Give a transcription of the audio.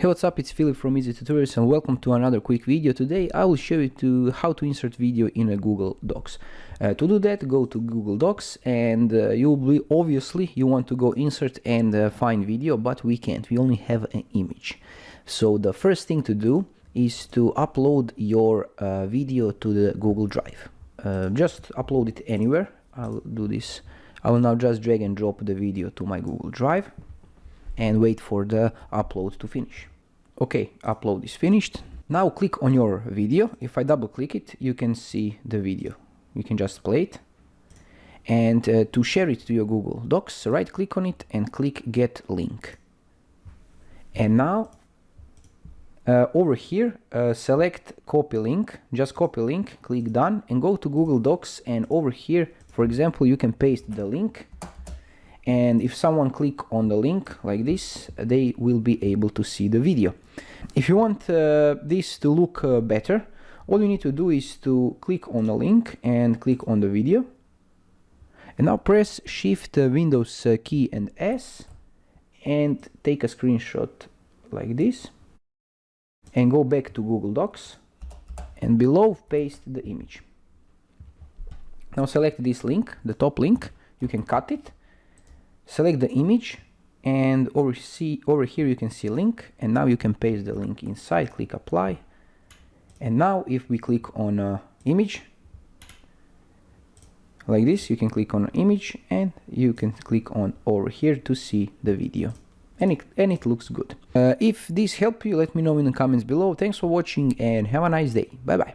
Hey, what's up? It's Philip from Easy Tutorials and welcome to another quick video. Today I will show you how to insert video in a Google Docs. To do that, go to Google Docs and obviously you want to go insert and find video, but we can't. We only have an image. So the first thing to do is to upload your video to the Google Drive. Just upload it anywhere. I'll do this. I will now just drag and drop the video to my Google Drive and wait for the upload to finish. Okay, upload is finished. Now click on your video. If I double click it, you can see the video. You can just play it. And to share it to your Google Docs, right click on it and click Get Link. And now over here, select Copy Link. Just copy link, click Done, and go to Google Docs. And over here, for example, you can paste the link. And if someone click on the link like this, they will be able to see the video. If you want this to look better, all you need to do is to click on the link and click on the video. And now press Shift Windows key and S and take a screenshot like this. And go back to Google Docs and below paste the image. Now select this link, the top link, you can cut it. Select the image and over here you can see link, and now you can paste the link inside, click apply. And now if we click on image like this, you can click on image and you can click on over here to see the video, and it looks good. If this helped you, let me know in the comments below. Thanks for watching and have a nice day. Bye bye.